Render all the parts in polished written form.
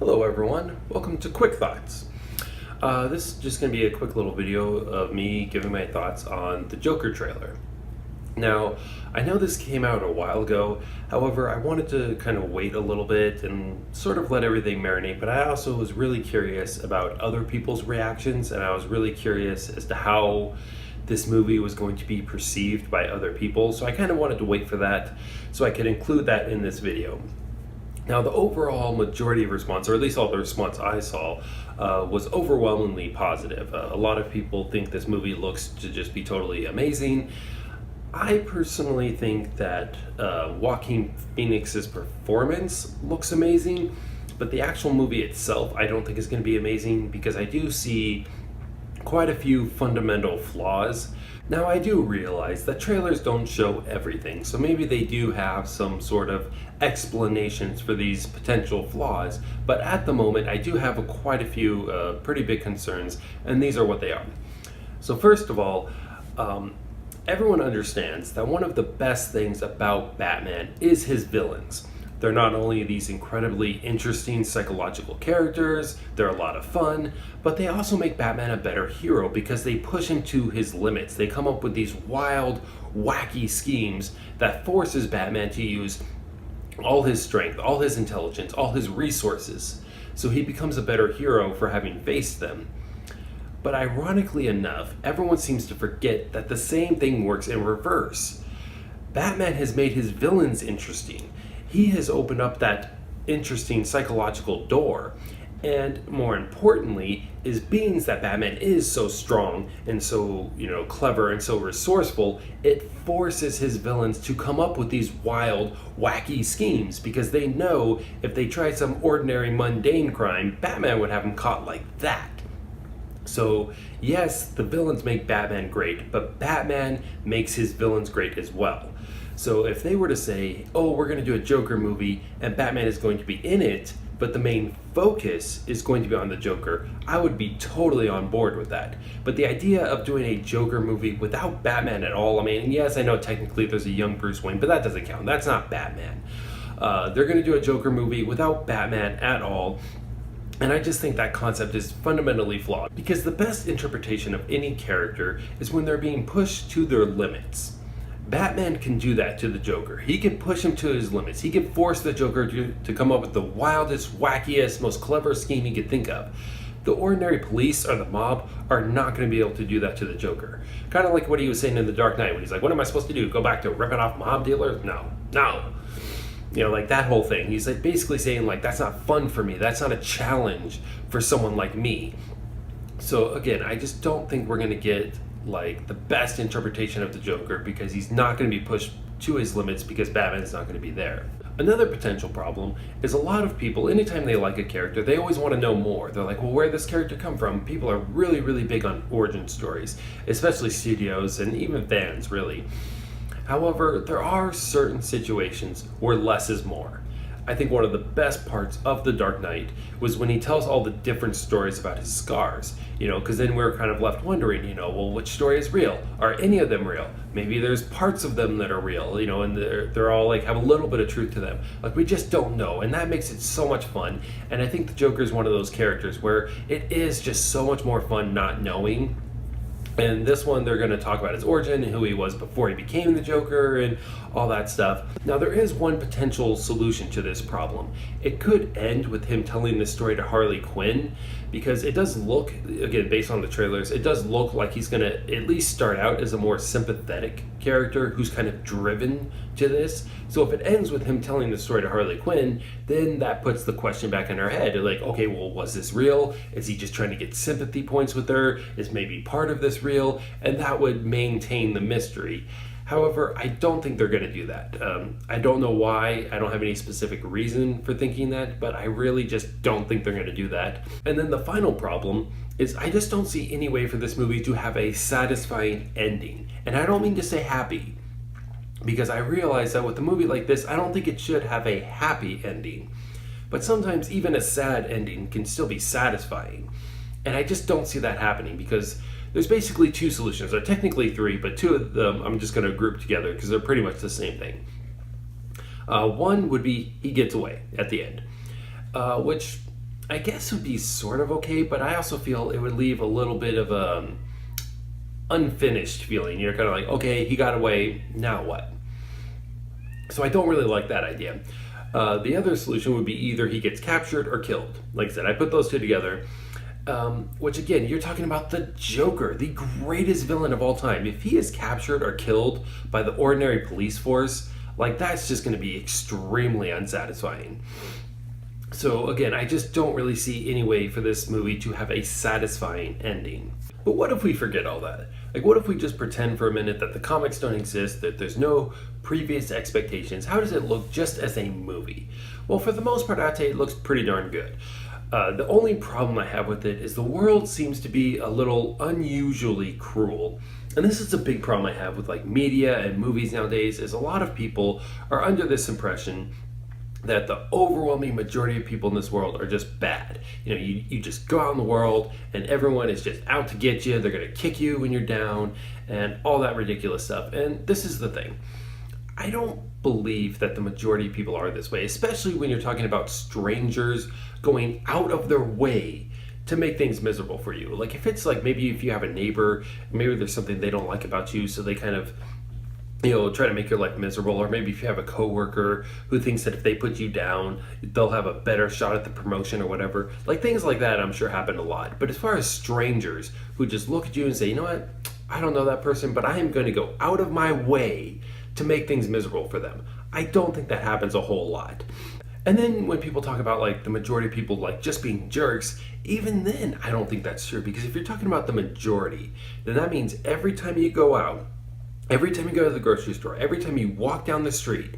Hello everyone, welcome to Quick Thoughts. This is just going to be a quick little video of me giving my thoughts on the Joker trailer. Now, I know this came out a while ago, however, I wanted to kind of wait a little bit and sort of let everything marinate, but I also was really curious about other people's reactions, and I was really curious as to how this movie was going to be perceived by other people, so I kind of wanted to wait for that so I could include that in this video. Now, the overall majority of response, or at least all the response I saw, was overwhelmingly positive. A lot of people think this movie looks to just be totally amazing. I personally think that Joaquin Phoenix's performance looks amazing, but the actual movie itself I don't think is going to be amazing because I do see quite a few fundamental flaws. Now, I do realize that trailers don't show everything, so maybe they do have some sort of explanations for these potential flaws, but at the moment I do have quite a few pretty big concerns, and these are what they are. So first of all, everyone understands that one of the best things about Batman is his villains. They're not only these incredibly interesting psychological characters, they're a lot of fun, but they also make Batman a better hero because they push him to his limits. They come up with these wild, wacky schemes that forces Batman to use all his strength, all his intelligence, all his resources, so he becomes a better hero for having faced them. But ironically enough, everyone seems to forget that the same thing works in reverse. Batman has made his villains interesting. He has opened up that interesting psychological door, and more importantly, is being that Batman is so strong and so, clever and so resourceful, it forces his villains to come up with these wild, wacky schemes because they know if they tried some ordinary, mundane crime, Batman would have them caught like that. So, yes, the villains make Batman great, but Batman makes his villains great as well. So if they were to say, oh, we're going to do a Joker movie and Batman is going to be in it, but the main focus is going to be on the Joker, I would be totally on board with that. But the idea of doing a Joker movie without Batman at all, yes, I know technically there's a young Bruce Wayne, but that doesn't count. That's not Batman. They're going to do a Joker movie without Batman at all. And I just think that concept is fundamentally flawed because the best interpretation of any character is when they're being pushed to their limits. Batman can do that to the Joker. He can push him to his limits. He can force the Joker to come up with the wildest, wackiest, most clever scheme he could think of. The ordinary police or the mob are not going to be able to do that to the Joker. Kind of like what he was saying in The Dark Knight when he's like, what am I supposed to do? Go back to ripping off mob dealers? No. Like that whole thing. He's like basically saying like, that's not fun for me. That's not a challenge for someone like me. So again, I just don't think we're going to get like the best interpretation of the Joker because he's not going to be pushed to his limits because Batman's not going to be there. Another potential problem is a lot of people, anytime they like a character, they always want to know more. They're like, well, where did this character come from? People are really, really big on origin stories, especially studios and even fans, really. However, there are certain situations where less is more. I think one of the best parts of The Dark Knight was when he tells all the different stories about his scars, because then we're kind of left wondering, well, which story is real? Are any of them real? Maybe there's parts of them that are real, and they're all like have a little bit of truth to them. Like we just don't know, and that makes it so much fun. And I think the Joker is one of those characters where it is just so much more fun not knowing. And this one, they're going to talk about his origin and who he was before he became the Joker and all that stuff. Now, there is one potential solution to this problem. It could end with him telling this story to Harley Quinn, because it does look, again, based on the trailers, it does look like he's going to at least start out as a more sympathetic character who's kind of driven to this. So if it ends with him telling the story to Harley Quinn, then that puts the question back in her head. Like, okay, well, was this real? Is he just trying to get sympathy points with her? Is maybe part of this real? And that would maintain the mystery. However, I don't think they're going to do that. I don't know why. I don't have any specific reason for thinking that, but I really just don't think they're going to do that. And then the final problem is I just don't see any way for this movie to have a satisfying ending. And I don't mean to say happy, because I realize that with a movie like this, I don't think it should have a happy ending. But sometimes even a sad ending can still be satisfying. And I just don't see that happening because there's basically two solutions. There are technically three, but two of them I'm just going to group together because they're pretty much the same thing. One would be he gets away at the end, which I guess would be sort of okay, but I also feel it would leave a little bit of a unfinished feeling. You're kind of like, okay, he got away, now what? So I don't really like that idea. The other solution would be either he gets captured or killed. Like I said, I put those two together. Which again, you're talking about the Joker, the greatest villain of all time. If he is captured or killed by the ordinary police force, like that's just going to be extremely unsatisfying. So again, I just don't really see any way for this movie to have a satisfying ending. But what if we forget all that? Like, what if we just pretend for a minute that the comics don't exist, that there's no previous expectations? How does it look just as a movie? Well, for the most part, I'd say it looks pretty darn good. The only problem I have with it is the world seems to be a little unusually cruel. And this is a big problem I have with like media and movies nowadays, is a lot of people are under this impression that the overwhelming majority of people in this world are just bad. You know, you just go out in the world and everyone is just out to get you. They're going to kick you when you're down and all that ridiculous stuff. And this is the thing. I don't believe that the majority of people are this way, especially when you're talking about strangers going out of their way to make things miserable for you. Like if it's like maybe if you have a neighbor, maybe there's something they don't like about you, so they kind of try to make your life miserable. Or maybe if you have a coworker who thinks that if they put you down, they'll have a better shot at the promotion or whatever. Like things like that, I'm sure happen a lot. But as far as strangers who just look at you and say, you know what, I don't know that person, but I am going to go out of my way to make things miserable for them. I don't think that happens a whole lot. And then when people talk about like the majority of people like just being jerks, even then I don't think that's true. Because if you're talking about the majority, then that means every time you go out, every time you go to the grocery store, every time you walk down the street,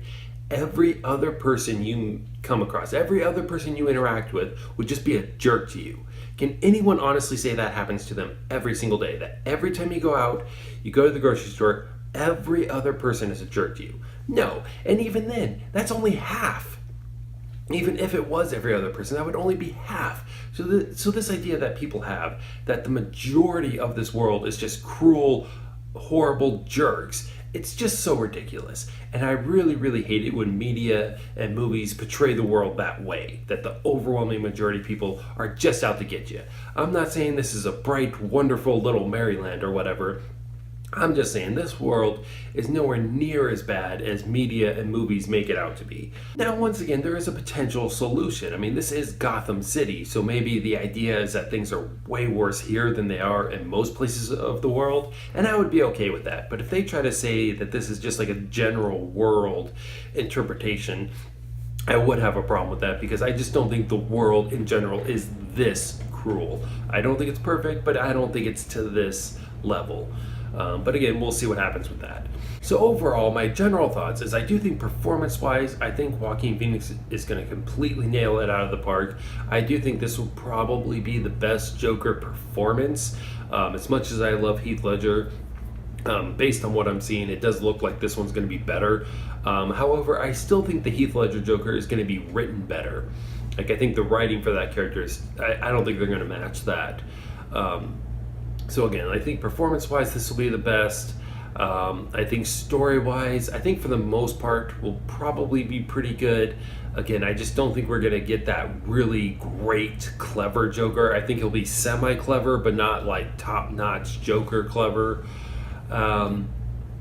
every other person you come across, every other person you interact with would just be a jerk to you. Can anyone honestly say that happens to them every single day? That every time you go out, you go to the grocery store, every other person is a jerk to you? No. And even then, that's only half. Even if it was every other person, that would only be half. So this idea that people have, that the majority of this world is just cruel, horrible jerks, it's just so ridiculous. And I really, really hate it when media and movies portray the world that way, that the overwhelming majority of people are just out to get you. I'm not saying this is a bright, wonderful little Maryland or whatever. I'm just saying this world is nowhere near as bad as media and movies make it out to be. Now, once again, there is a potential solution. I mean, this is Gotham City, so maybe the idea is that things are way worse here than they are in most places of the world, and I would be okay with that. But if they try to say that this is just like a general world interpretation, I would have a problem with that, because I just don't think the world in general is this cruel. I don't think it's perfect, but I don't think it's to this level. But again, we'll see what happens with that. So overall, my general thoughts is I do think performance-wise, I think Joaquin Phoenix is going to completely nail it out of the park. I do think this will probably be the best Joker performance. As much as I love Heath Ledger, based on what I'm seeing, it does look like this one's going to be better. However, I still think the Heath Ledger Joker is going to be written better. Like, I think the writing for that character is, I don't think they're going to match that. So again, I think performance-wise, this will be the best. I think story-wise, I think for the most part, will probably be pretty good. Again, I just don't think we're going to get that really great, clever Joker. I think he'll be semi-clever, but not like top-notch Joker clever. And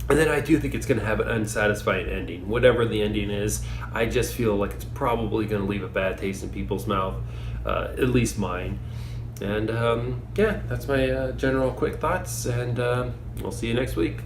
then I do think it's going to have an unsatisfying ending. Whatever the ending is, I just feel like it's probably going to leave a bad taste in people's mouth, at least mine. And yeah, that's my general quick thoughts, and we'll see you next week.